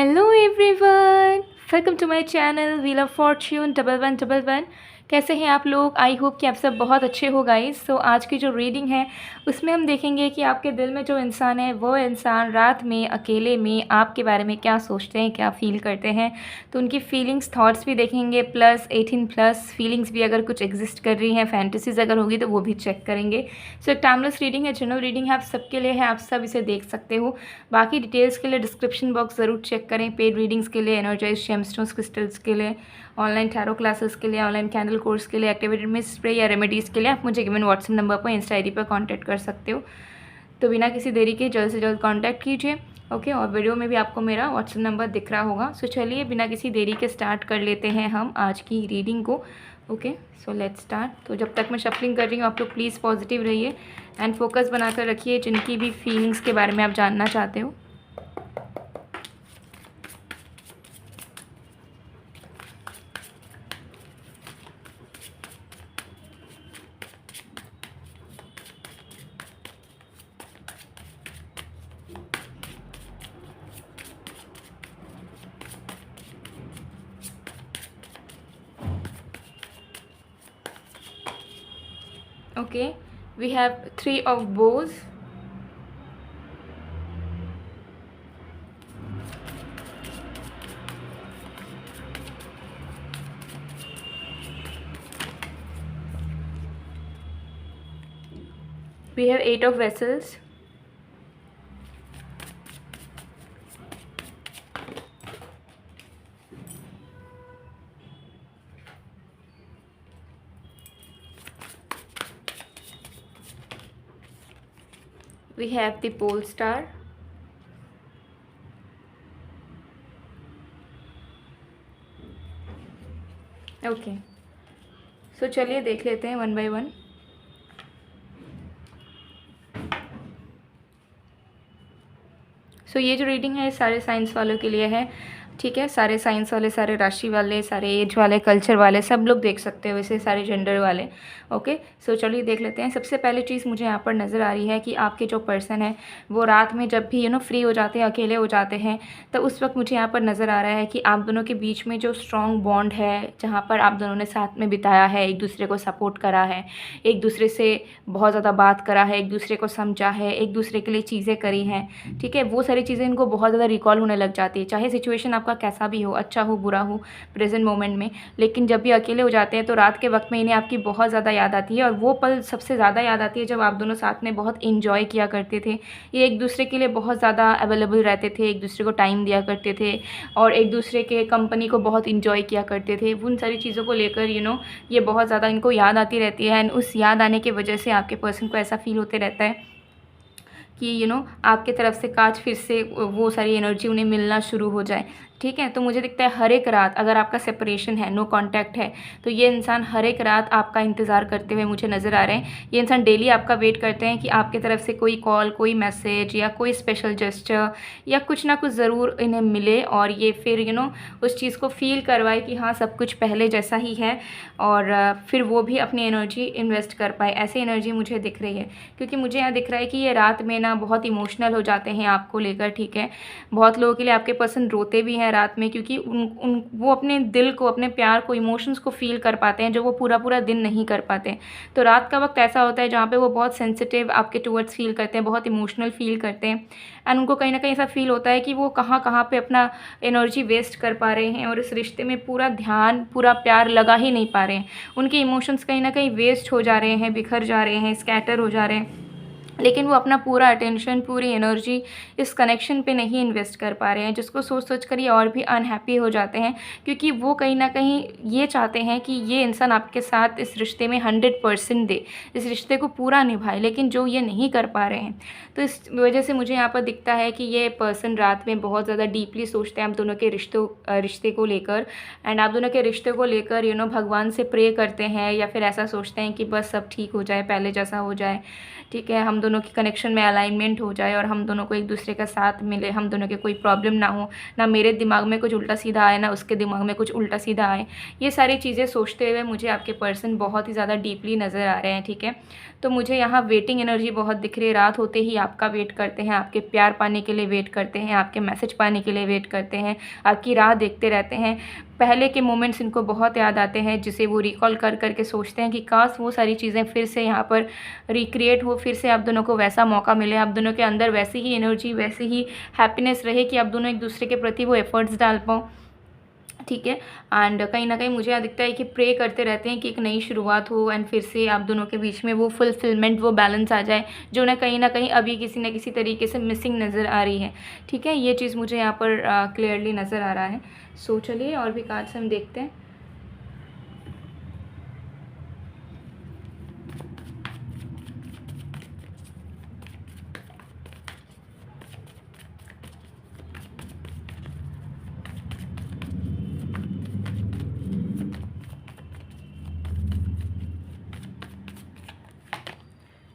Hello everyone, welcome to my channel wheel of fortune 1111। कैसे हैं आप लोग? आई होप कि आप सब बहुत अच्छे हो गाइस। सो आज की जो रीडिंग है उसमें हम देखेंगे कि आपके दिल में जो इंसान है वो इंसान रात में अकेले में आपके बारे में क्या सोचते हैं, क्या फ़ील करते हैं। तो उनकी फीलिंग्स, थॉट्स भी देखेंगे, प्लस 18+ फीलिंग्स भी अगर कुछ एग्जिस्ट कर रही हैं, फैंटेसीज अगर होगी तो वो भी चेक करेंगे। सो एक टाइमलेस रीडिंग है, जनरल रीडिंग है, आप सबके लिए है, आप सब इसे देख सकते हो। बाकी डिटेल्स के लिए डिस्क्रिप्शन बॉक्स ज़रूर चेक करें। पेड रीडिंग्स के लिए, एनर्जाइज जेमस्टोन्स क्रिस्टल्स के लिए, ऑनलाइन टैरो क्लासेस के लिए, ऑनलाइन कैंडल कोर्स के लिए, एक्टिवेटेड मिस्ट स्प्रे या रेमेडीज़ के लिए आप मुझे गिवन व्हाट्सएप नंबर पर, इंस्टा आईडी पर कांटेक्ट कर सकते हो। तो बिना किसी देरी के जल्द से जल्द कांटेक्ट कीजिए। ओके, और वीडियो में भी आपको मेरा व्हाट्सएप नंबर दिख रहा होगा। सो चलिए बिना किसी देरी के स्टार्ट कर लेते हैं हम आज की रीडिंग को। Okay, so let's start. तो जब तक मैं शफलिंग कर रही हूँ आप लोग प्लीज़ पॉजिटिव रहिए एंड फोकस बनाकर रखिए जिनकी भी फीलिंग्स के बारे में आप जानना चाहते हो। Okay, we have 3 of bows. We have 8 of vessels. We have the pole star. Okay, so चलिए देख लेते हैं वन बाय वन। सो ये जो रीडिंग है सारे साइंस वालों के लिए है, ठीक है। सारे साइंस वाले, सारे राशि वाले, सारे एज वाले, कल्चर वाले सब लोग देख सकते हो, वैसे सारे जेंडर वाले। ओके, सो चलिए देख लेते हैं। सबसे पहले चीज़ मुझे यहाँ पर नज़र आ रही है कि आपके जो पर्सन है वो रात में जब भी फ्री हो जाते हैं, अकेले हो जाते हैं, तो उस वक्त मुझे यहाँ पर नज़र आ रहा है कि आप दोनों के बीच में जो स्ट्रॉन्ग बॉन्ड है, जहाँ पर आप दोनों ने साथ में बिताया है, एक दूसरे को सपोर्ट करा है, एक दूसरे से बहुत ज़्यादा बात करा है, एक दूसरे को समझा है, एक दूसरे के लिए चीज़ें करी हैं, ठीक है। वो सारी चीज़ें इनको बहुत ज़्यादा रिकॉल होने लग जाती है, चाहे सिचुएशन आपका कैसा भी हो, अच्छा हो बुरा हो प्रेजेंट मोमेंट में। लेकिन जब भी अकेले हो जाते हैं तो रात के वक्त में इन्हें आपकी बहुत ज़्यादा याद आती है, और वो पल सबसे ज़्यादा याद आती है जब आप दोनों साथ में बहुत इन्जॉय किया करते थे। ये एक दूसरे के लिए बहुत ज़्यादा अवेलेबल रहते थे, एक दूसरे को टाइम दिया करते थे और एक दूसरे के कंपनी को बहुत इन्जॉय किया करते थे। उन सारी चीज़ों को लेकर ये बहुत ज़्यादा इनको याद आती रहती है, एंड उस याद आने की वजह से आपके पर्सन को ऐसा फील होते रहता है कि आपके तरफ से काश फिर से वो सारी एनर्जी उन्हें मिलना शुरू हो जाए, ठीक है। तो मुझे दिखता है हर एक रात, अगर आपका सेपरेशन है, नो कांटेक्ट है, तो ये इंसान हर एक रात आपका इंतज़ार करते हुए मुझे नज़र आ रहे हैं। ये इंसान डेली आपका वेट करते हैं कि आपके तरफ से कोई कॉल, कोई मैसेज या कोई स्पेशल जेस्चर या कुछ ना कुछ ज़रूर इन्हें मिले, और ये फिर उस चीज़ को फील करवाए कि हाँ सब कुछ पहले जैसा ही है, और फिर वो भी अपनी एनर्जी इन्वेस्ट कर पाए। ऐसी एनर्जी मुझे दिख रही है, क्योंकि मुझे यहाँ दिख रहा है कि ये रात में ना बहुत इमोशनल हो जाते हैं आपको लेकर, ठीक है। बहुत लोगों के लिए आपके पर्सन रोते भी हैं रात में, क्योंकि वो अपने दिल को, अपने प्यार को, इमोशंस को फील कर पाते हैं जो वो पूरा पूरा दिन नहीं कर पाते। तो रात का वक्त ऐसा होता है जहाँ पे वो बहुत सेंसिटिव आपके टुवर्ड्स फील करते हैं, बहुत इमोशनल फील करते हैं, एंड उनको कहीं ना कहीं ऐसा फील होता है कि वो कहाँ कहाँ पे अपना एनर्जी वेस्ट कर पा रहे हैं और इस रिश्ते में पूरा ध्यान, पूरा प्यार लगा ही नहीं पा रहे हैं। उनके इमोशंस कहीं ना कहीं वेस्ट हो जा रहे हैं, बिखर जा रहे हैं, स्कैटर हो जा रहे हैं, लेकिन वो अपना पूरा अटेंशन, पूरी एनर्जी इस कनेक्शन पे नहीं इन्वेस्ट कर पा रहे हैं, जिसको सोच सोच कर ये और भी अनहैप्पी हो जाते हैं, क्योंकि वो कहीं ना कहीं ये चाहते हैं कि ये इंसान आपके साथ इस रिश्ते में 100% दे, इस रिश्ते को पूरा निभाए, लेकिन जो ये नहीं कर पा रहे हैं। तो इस वजह से मुझे यहाँ पर दिखता है कि ये पर्सन रात में बहुत ज़्यादा डीपली सोचते हैं आप दोनों के रिश्ते को लेकर, एंड आप दोनों के रिश्ते को लेकर भगवान से प्रे करते हैं, या फिर ऐसा सोचते हैं कि बस सब ठीक हो जाए, पहले जैसा हो जाए, ठीक है, हम दोनों की कनेक्शन में अलाइनमेंट हो जाए और हम दोनों को एक दूसरे का साथ मिले, हम दोनों के कोई प्रॉब्लम ना हो, ना मेरे दिमाग में कुछ उल्टा सीधा आए, ना उसके दिमाग में कुछ उल्टा सीधा आए। ये सारी चीज़ें सोचते हुए मुझे आपके पर्सन बहुत ही ज़्यादा डीपली नज़र आ रहे हैं, ठीक है। तो मुझे यहाँ वेटिंग एनर्जी बहुत दिख रही है। रात होते ही आपका वेट करते हैं, आपके प्यार पाने के लिए वेट करते हैं, आपके मैसेज पाने के लिए वेट करते हैं, आपकी राह देखते रहते हैं। पहले के मोमेंट्स इनको बहुत याद आते हैं, जिसे वो रिकॉल कर कर के सोचते हैं कि काश वो सारी चीज़ें फिर से यहाँ पर रिक्रिएट हो, फिर से आप दोनों को वैसा मौका मिले, आप दोनों के अंदर वैसी ही एनर्जी, वैसी ही हैप्पीनेस रहे कि आप दोनों एक दूसरे के प्रति वो एफर्ट्स डाल पाओ, ठीक है। एंड कहीं ना कहीं मुझे यहाँ दिखता है कि प्रे करते रहते हैं कि एक नई शुरुआत हो एंड फिर से आप दोनों के बीच में वो फुलफिलमेंट, वो बैलेंस आ जाए, जो ना कहीं अभी किसी न किसी तरीके से मिसिंग नज़र आ रही है, ठीक है। ये चीज़ मुझे यहाँ पर क्लियरली नज़र आ रहा है। सो चलिए और भी कार्ड्स हम देखते हैं।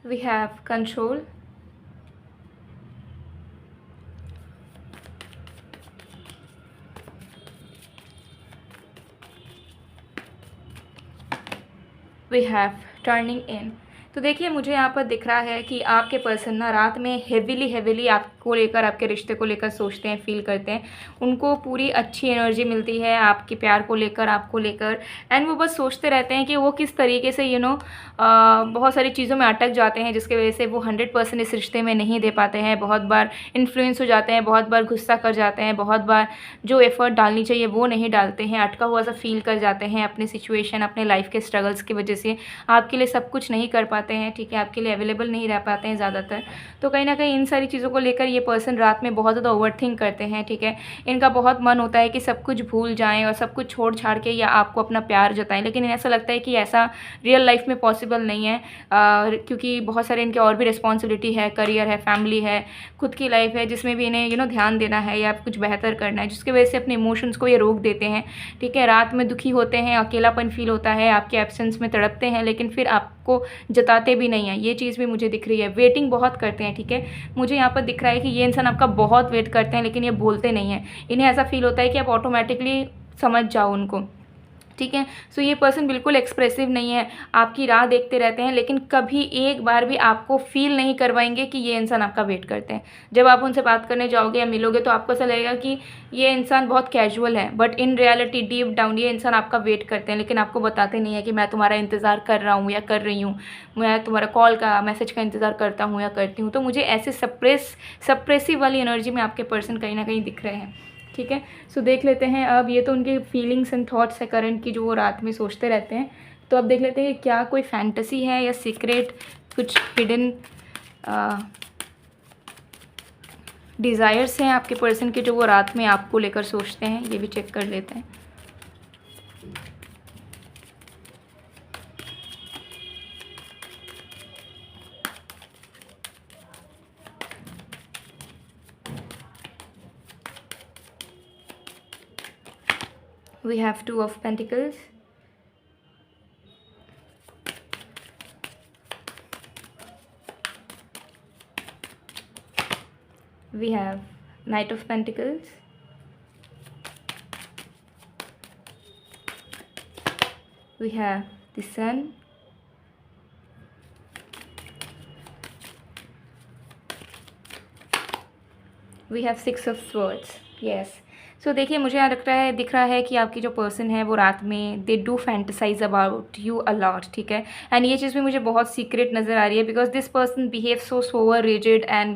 We have control, we have turning in। तो देखिए मुझे यहाँ पर दिख रहा है कि आपके पर्सन ना रात में हेविली आपको लेकर, आपके रिश्ते को लेकर सोचते हैं, फील करते हैं। उनको पूरी अच्छी एनर्जी मिलती है आपके प्यार को लेकर, आपको लेकर, एंड वो बस सोचते रहते हैं कि वो किस तरीके से बहुत सारी चीज़ों में अटक जाते हैं, जिसकी वजह से वो 100% इस रिश्ते में नहीं दे पाते हैं। बहुत बार इन्फ्लुएंस हो जाते हैं, बहुत बार गुस्सा कर जाते हैं, बहुत बार जो एफ़र्ट डालनी चाहिए वो नहीं डालते हैं, अटका हुआ सा फील कर जाते हैं अपनी सिचुएशन, अपने लाइफ के स्ट्रगल्स की वजह से। आपके लिए सब कुछ नहीं कर पाते हैं, ठीक है, आपके लिए अवेलेबल नहीं रह पाते हैं ज़्यादातर। तो कहीं ना कहीं इन सारी चीज़ों को लेकर ये पर्सन रात में बहुत ज़्यादा ओवरथिंक करते हैं, ठीक है। इनका बहुत मन होता है कि सब कुछ भूल जाएं और सब कुछ छोड़ छाड़ के या आपको अपना प्यार जताएं, लेकिन ऐसा लगता है कि ऐसा रियल लाइफ में पॉसिबल नहीं है, क्योंकि बहुत सारे इनके और भी रिस्पॉन्सिबिलिटी है, करियर है, फैमिली है, खुद की लाइफ है, जिसमें भी इन्हें ध्यान देना है या कुछ बेहतर करना है, जिसकी वजह से अपने इमोशंस को ये रोक देते हैं, ठीक है। रात में दुखी होते हैं, अकेलापन फील होता है, आपके एब्सेंस में तड़पते हैं, लेकिन फिर आपको जताते भी नहीं है। ये चीज़ भी मुझे दिख रही है। वेटिंग बहुत करते हैं, ठीक है। मुझे यहाँ पर दिख रहा है कि ये इंसान आपका बहुत वेट करते हैं, लेकिन ये बोलते नहीं हैं। इन्हें ऐसा फील होता है कि आप ऑटोमेटिकली समझ जाओ उनको, ठीक है। सो ये पर्सन बिल्कुल एक्सप्रेसिव नहीं है, आपकी राह देखते रहते हैं, लेकिन कभी एक बार भी आपको फील नहीं करवाएंगे कि ये इंसान आपका वेट करते हैं। जब आप उनसे बात करने जाओगे या मिलोगे तो आपको ऐसा लगेगा कि ये इंसान बहुत कैजुअल है, but in reality deep down ये इंसान आपका वेट करते हैं, लेकिन आपको बताते नहीं है कि मैं तुम्हारा इंतज़ार कर रहा हूँ या कर रही हूँ, मैं तुम्हारा कॉल का, मैसेज का इंतज़ार करता हूँ या करती हूँ। तो मुझे ऐसे सप्रेसिव वाली एनर्जी में आपके पर्सन कहीं ना कहीं दिख रहे हैं, ठीक है। सो देख लेते हैं अब, ये तो उनके फीलिंग्स एंड थॉट्स है करंट की, जो वो रात में सोचते रहते हैं। तो अब देख लेते हैं कि क्या कोई फैंटेसी है या सीक्रेट कुछ हिडन डिज़ायर्स हैं आपके पर्सन के, जो वो रात में आपको लेकर सोचते हैं। ये भी चेक कर लेते हैं। We have Two of Pentacles, we have Knight of Pentacles, we have the Sun, we have Six of Swords। Yes, सो देखिए मुझे यहाँ दिख रहा है कि आपकी जो पर्सन है वो रात में they do fantasise about you a lot, ठीक है। एंड ये चीज़ भी मुझे बहुत सीक्रेट नज़र आ रही है, because this person behave so sober rigid and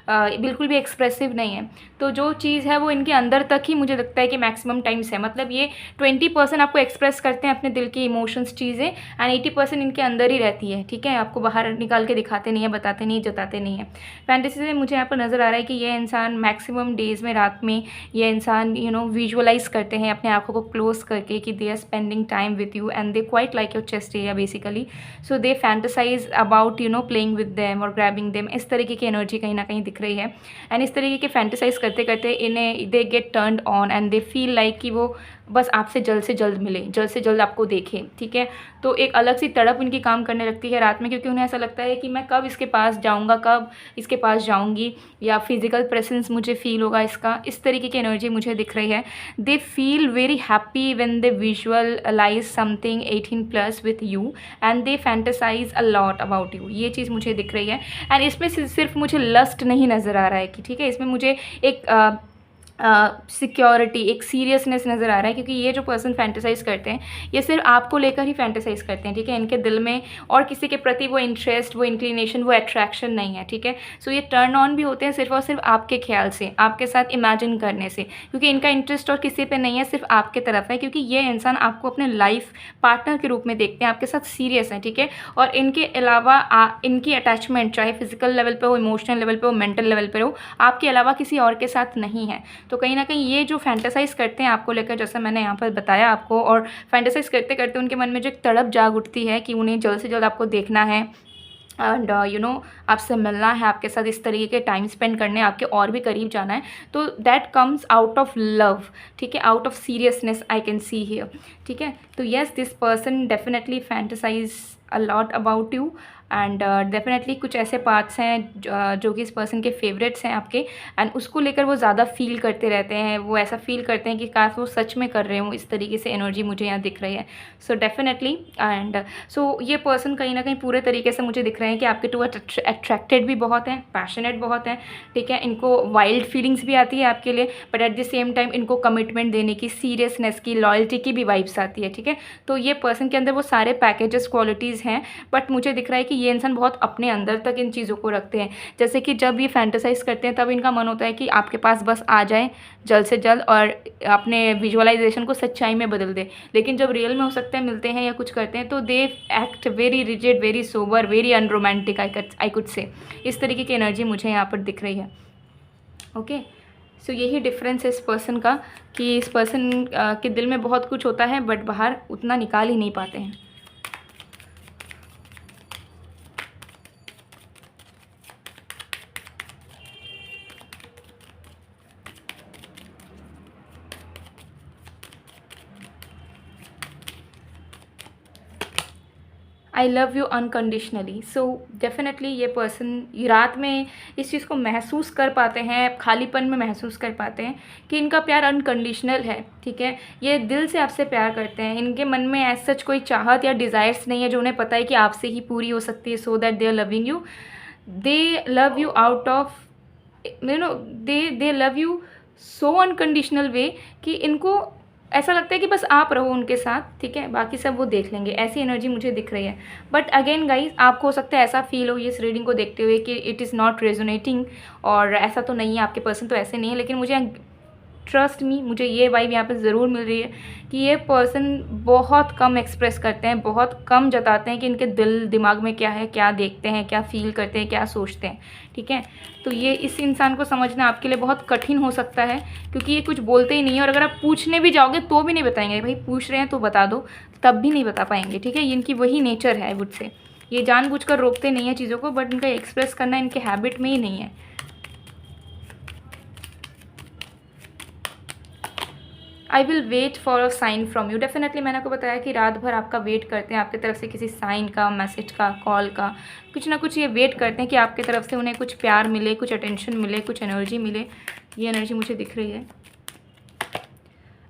बिल्कुल भी एक्सप्रेसिव नहीं है। तो जो चीज़ है वो इनके अंदर तक ही मुझे लगता है कि मैक्सिमम टाइम्स है। मतलब ये 20% आपको एक्सप्रेस करते हैं अपने दिल की इमोशंस, चीज़ें, एंड 80% इनके अंदर ही रहती है, ठीक है। आपको बाहर निकाल के दिखाते नहीं है, बताते नहीं, जताते नहीं है। फैंटेसी में मुझे यहाँ पर नज़र आ रहा है कि ये इंसान मैक्सिमम डेज़ में रात में ये इंसान विजुअलाइज करते हैं अपने आँखों को क्लोज करके कि they are spending time with you and they quite like your chest area basically. So they fantasize about playing with them और ग्रैबिंग देम। इस तरीके की एनर्जी कहीं ना कहीं दिख रही है। एंड इस तरीके के फैंटेसाइज करते करते इन्हें they get turned on and they feel like कि वो बस आपसे जल्द से जल्द मिले, जल्द से जल्द आपको देखें, ठीक है। तो एक अलग सी तड़प उनकी काम करने लगती है रात में, क्योंकि उन्हें ऐसा लगता है कि मैं कब इसके पास जाऊँगा, कब इसके पास जाऊँगी, या फिज़िकल प्रेजेंस मुझे फ़ील होगा इसका, इस तरीके की एनर्जी मुझे दिख रही है। They feel very happy when they visualize something 18+ with you and they fantasize a lot about you, ये चीज़ मुझे दिख रही है। एंड इसमें सिर्फ मुझे लस्ट नहीं नज़र आ रहा है कि ठीक है, इसमें मुझे एक सिक्योरिटी, एक सीरियसनेस नज़र आ रहा है, क्योंकि ये जो पर्सन फैंटेसाइज़ करते हैं ये सिर्फ आपको लेकर ही फैंटेसाइज़ करते हैं, ठीक है। इनके दिल में और किसी के प्रति वो इंटरेस्ट, वो इंक्लिनेशन, वो अट्रैक्शन नहीं है, ठीक है। सो ये टर्न ऑन भी होते हैं सिर्फ और सिर्फ आपके ख्याल से, आपके साथ इमेजिन करने से, क्योंकि इनका इंटरेस्ट और किसी पे नहीं है, सिर्फ आपके तरफ है, क्योंकि ये इंसान आपको अपने लाइफ पार्टनर के रूप में देखते हैं, आपके साथ सीरियस हैं, ठीक है। और इनके अलावा इनकी अटैचमेंट चाहे फिजिकल लेवल पे हो, इमोशनल लेवल पे हो, मेंटल लेवल पे हो, आपके अलावा किसी और के साथ नहीं है। तो कहीं ना कहीं ये जो फैंटेसाइज़ करते हैं आपको लेकर, जैसा मैंने यहाँ पर बताया आपको, और फैंटेसाइज़ करते करते उनके मन में जो एक तड़प जाग उठती है कि उन्हें जल्द से जल्द आपको देखना है एंड आपसे मिलना है, आपके साथ इस तरीके के टाइम स्पेंड करने, आपके और भी करीब जाना है, तो that comes out of love, ठीक है, out of seriousness I can see here, ठीक है। तो yes, this person definitely fantasise a lot about you and definitely कुछ ऐसे पार्ट्स हैं जो कि इस पर्सन के फेवरेट्स हैं आपके, एंड उसको लेकर वो ज़्यादा फील करते रहते हैं, वो ऐसा फील करते हैं कि काश वो सच में कर रहे हों, इस तरीके से एनर्जी मुझे यहाँ दिख रही है। सो डेफिनेटली एंड सो ये पर्सन कहीं ना कहीं पूरे तरीके से मुझे दिख रहे हैं कि आपके टू अट्रैक्टेड भी बहुत हैं, पैशनेट बहुत हैं, ठीक है। इनको वाइल्ड फीलिंग्स भी आती है आपके लिए, but at the same time इनको कमिटमेंट देने की, सीरियसनेस की, लॉयल्टी की भी वाइब्स आती है, ठीक है। तो ये पर्सन के अंदर वो सारे पैकेजेस क्वालिटीज़ हैं, बट मुझे दिख रहा है कि ये इंसान बहुत अपने अंदर तक इन चीज़ों को रखते हैं। जैसे कि जब ये फैंटेसाइज करते हैं तब इनका मन होता है कि आपके पास बस आ जाए जल्द से जल्द और अपने विजुअलाइजेशन को सच्चाई में बदल दे, लेकिन जब रियल में हो सकता है मिलते हैं या कुछ करते हैं तो they act very rigid, very sober, very unromantic, I could say. इस तरीके की एनर्जी मुझे यहाँ पर दिख रही है। ओके, सो यही डिफरेंस है इस पर्सन का, कि इस पर्सन के दिल में बहुत कुछ होता है बट बाहर उतना निकाल ही नहीं पाते हैं। I love you unconditionally. So definitely ये पर्सन रात में इस चीज़ को महसूस कर पाते हैं, खालीपन में महसूस कर पाते हैं कि इनका प्यार अनकंडीशनल है, ठीक है। ये दिल से आपसे प्यार करते हैं, इनके मन में एज सच कोई चाहत या डिज़ायर्स नहीं है जो उन्हें पता है कि आपसे ही पूरी हो सकती है। So that they are loving you, they love you out of they love you so unconditional way कि इनको ऐसा लगता है कि बस आप रहो उनके साथ, ठीक है, बाकी सब वो देख लेंगे, ऐसी एनर्जी मुझे दिख रही है। बट अगेन गाइज, आपको हो सकता है ऐसा फील हो इस रीडिंग को देखते हुए कि इट इज़ नॉट रेजोनेटिंग, और ऐसा तो नहीं है, आपके पर्सन तो ऐसे नहीं है, लेकिन मुझे ट्रस्ट मी, मुझे ये वाइब यहाँ पे ज़रूर मिल रही है कि ये पर्सन बहुत कम एक्सप्रेस करते हैं, बहुत कम जताते हैं कि इनके दिल दिमाग में क्या है, क्या देखते हैं, क्या फील करते हैं, क्या सोचते हैं, ठीक है। तो ये इस इंसान को समझना आपके लिए बहुत कठिन हो सकता है, क्योंकि ये कुछ बोलते ही नहीं है, और अगर आप पूछने भी जाओगे तो भी नहीं बताएंगे, भाई पूछ रहे हैं तो बता दो, तब भी नहीं बता पाएंगे, ठीक है। ये इनकी वही नेचर है, आई वुड से। ये जानबूझकर रोकते नहीं है चीज़ों को, बट इनका एक्सप्रेस करना इनके हैबिट में ही नहीं है। I will wait for a sign from you. Definitely मैंने आपको बताया कि रात भर आपका वेट करते हैं, आपकी तरफ से किसी साइन का, मैसेज का, कॉल का, कुछ ना कुछ ये वेट करते हैं कि आपकी तरफ से उन्हें कुछ प्यार मिले, कुछ अटेंशन मिले, कुछ एनर्जी मिले। ये एनर्जी मुझे दिख रही है।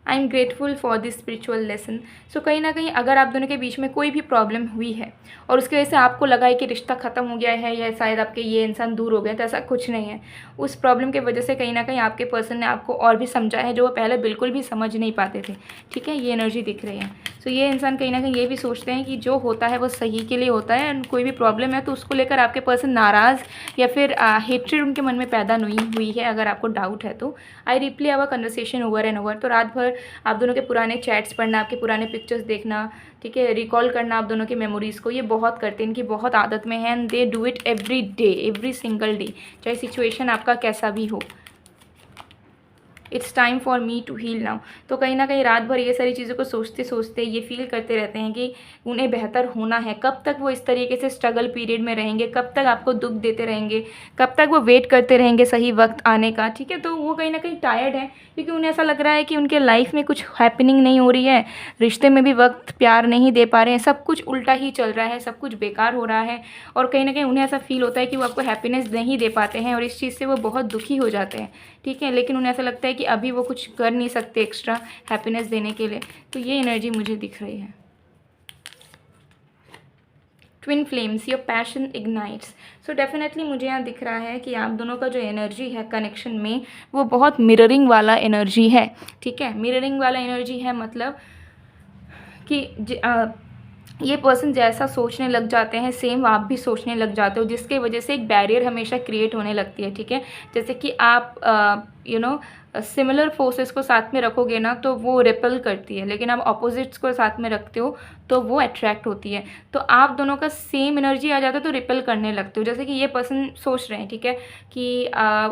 I am grateful for this spiritual lesson. So कहीं ना कहीं अगर आप दोनों के बीच में कोई भी प्रॉब्लम हुई है और उसकी वजह से आपको लगा है कि रिश्ता ख़त्म हो गया है या शायद आपके ये इंसान दूर हो गए, तो ऐसा कुछ नहीं है। उस प्रॉब्लम की वजह से कहीं ना कहीं आपके पर्सन ने आपको और भी समझा है जो वो पहले बिल्कुल भी समझ नहीं पाते थे, ठीक है। ये एनर्जी दिख रही है। सो ये इंसान कहीं ना कहीं ये भी सोचते हैं कि जो होता है वो सही के लिए होता है, एंड कोई भी प्रॉब्लम है तो उसको लेकर आपके पर्सन नाराज़ या फिर हेट्रेड उनके मन में पैदा नहीं हुई है। अगर आपको डाउट है तो I replay our conversation over and over. तो रात भर आप दोनों के पुराने चैट्स पढ़ना, आपके पुराने पिक्चर्स देखना, ठीक है, रिकॉल करना आप दोनों की मेमोरीज़ को, ये बहुत करते हैं, इनकी बहुत आदत में है, and they do it every day, every single day, चाहे सिचुएशन आपका कैसा भी हो। It's time for me to heal now. तो कहीं ना कहीं रात भर ये सारी चीज़ों को सोचते सोचते ये फील करते रहते हैं कि उन्हें बेहतर होना है। कब तक वो इस तरीके से स्ट्रगल पीरियड में रहेंगे, कब तक आपको दुख देते रहेंगे, कब तक वो वेट करते रहेंगे सही वक्त आने का, ठीक है। तो वो कहीं ना कहीं टायर्ड है, क्योंकि उन्हें ऐसा लग रहा है कि उनके लाइफ में कुछ हैपनिंग नहीं हो रही है, रिश्ते में भी वक्त प्यार नहीं दे पा रहे हैं, सब कुछ उल्टा ही चल रहा है, सब कुछ बेकार हो रहा है। और कहीं ना कहीं उन्हें ऐसा फील होता है कि वो आपको हैप्पीनेस नहीं दे पाते हैं और इस चीज़ से वो बहुत दुखी हो जाते हैं, ठीक है। लेकिन उन्हें ऐसा लगता है कि अभी वो कुछ कर नहीं सकते एक्स्ट्रा हैप्पीनेस देने के लिए। तो ये एनर्जी मुझे दिख रही है। Twin flames, your passion ignites. So definitely मुझे यहाँ दिख रहा है कि आप दोनों का जो एनर्जी है कनेक्शन में वो बहुत मिररिंग वाला एनर्जी है, ठीक है। मिररिंग वाला एनर्जी है मतलब कि ये पर्सन जैसा सोचने लग जाते हैं सेम आप भी सोचने लग जाते हो, जिसके वजह से एक बैरियर हमेशा क्रिएट होने लगती है, ठीक है। जैसे कि आप सिमिलर फोर्सेस को साथ में रखोगे ना तो वो रिपेल करती है, लेकिन आप ऑपोजिट्स को साथ में रखते हो तो वो अट्रैक्ट होती है। तो आप दोनों का सेम एनर्जी आ जाता है तो रिपेल करने लगते हो। जैसे कि ये पर्सन सोच रहे हैं, ठीक है, कि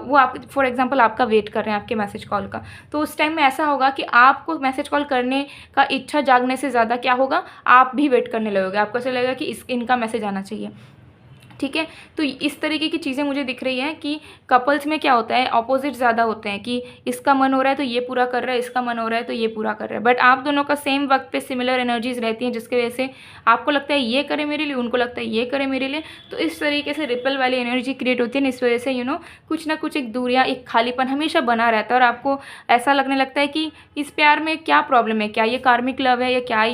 वो आप फॉर एग्जांपल आपका वेट कर रहे हैं आपके मैसेज कॉल का, तो उस टाइम में ऐसा होगा कि आपको मैसेज कॉल करने का इच्छा जागने से ज़्यादा क्या होगा, आप भी वेट करने लगोगे, आपको ऐसा लगेगा कि इनका मैसेज आना चाहिए, ठीक है। तो इस तरीके की चीज़ें मुझे दिख रही हैं कि कपल्स में क्या होता है, ऑपोजिट ज़्यादा होते हैं कि इसका मन हो रहा है तो ये पूरा कर रहा है, इसका मन हो रहा है तो ये पूरा कर रहा है। बट आप दोनों का सेम वक्त पे सिमिलर एनर्जीज रहती हैं, जिसकी वजह से आपको लगता है ये करे मेरे लिए, उनको लगता है ये करे मेरे लिए। तो इस तरीके से रिपल वाली एनर्जी क्रिएट होती है। इस वजह से कुछ ना कुछ एक दूरियाँ, एक खालीपन हमेशा बना रहता है और आपको ऐसा लगने लगता है कि इस प्यार में क्या प्रॉब्लम है, क्या ये कार्मिक लव है या क्या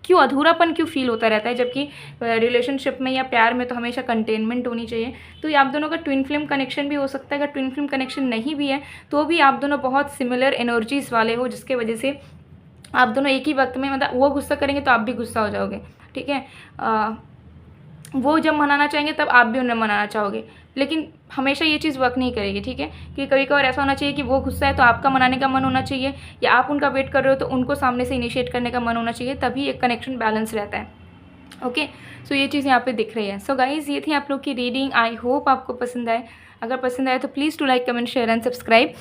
क्यों अधूरापन क्यों फील होता रहता है, जबकि रिलेशनशिप में या प्यार में तो हमेशा कंटेनमेंट होनी चाहिए। तो ये आप दोनों का ट्विन फ्लेम कनेक्शन भी हो सकता है। अगर ट्विन फ्लेम कनेक्शन नहीं भी है तो भी आप दोनों बहुत सिमिलर एनर्जीज वाले हो, जिसके वजह से आप दोनों एक ही वक्त में मतलब वो गुस्सा करेंगे तो आप भी गुस्सा हो जाओगे, ठीक है। वो जब मनाना चाहेंगे तब आप भी उन्हें मनाना चाहोगे, लेकिन हमेशा ये चीज़ वर्क नहीं करेगी, ठीक है। कि कभी कभार ऐसा होना चाहिए कि वो गुस्सा है तो आपका मनाने का मन होना चाहिए, या आप उनका वेट कर रहे हो तो उनको सामने से इनिशिएट करने का मन होना चाहिए, तभी एक कनेक्शन बैलेंस रहता है। ओके, सो ये चीज़ यहाँ पे दिख रही है। सो गाइज़, ये थी आप लोग की रीडिंग। आई होप आपको पसंद आए। अगर पसंद आए तो please to like, comment, share and subscribe.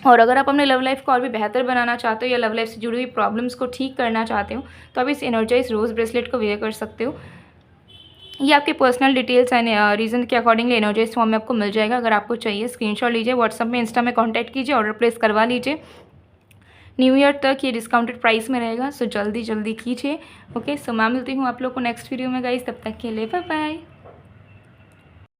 और अगर आप अपने लव लाइफ को और भी बेहतर बनाना चाहते हो या लव लाइफ से जुड़ी हुई प्रॉब्लम्स को ठीक करना चाहते हो तो आप इस एनर्जाइज रोज़ ब्रेसलेट को वेयर कर सकते हो। ये आपके पर्सनल डिटेल्स एंड रीज़न के अकॉर्डिंगली एनर्जाइज फॉर्म में आपको मिल जाएगा। अगर आपको चाहिए स्क्रीनशॉट लीजिए, व्हाट्सअप में, इंस्टा में कांटेक्ट कीजिए, ऑर्डर प्लेस करवा लीजिए। न्यू ईयर तक ये डिस्काउंटेड प्राइस में रहेगा, सो जल्दी जल्दी कीजिए। ओके, सो मैं मिलती हूँ आप लोग को नेक्स्ट वीडियो में गाइस, तब तक के लिए बाय बाय।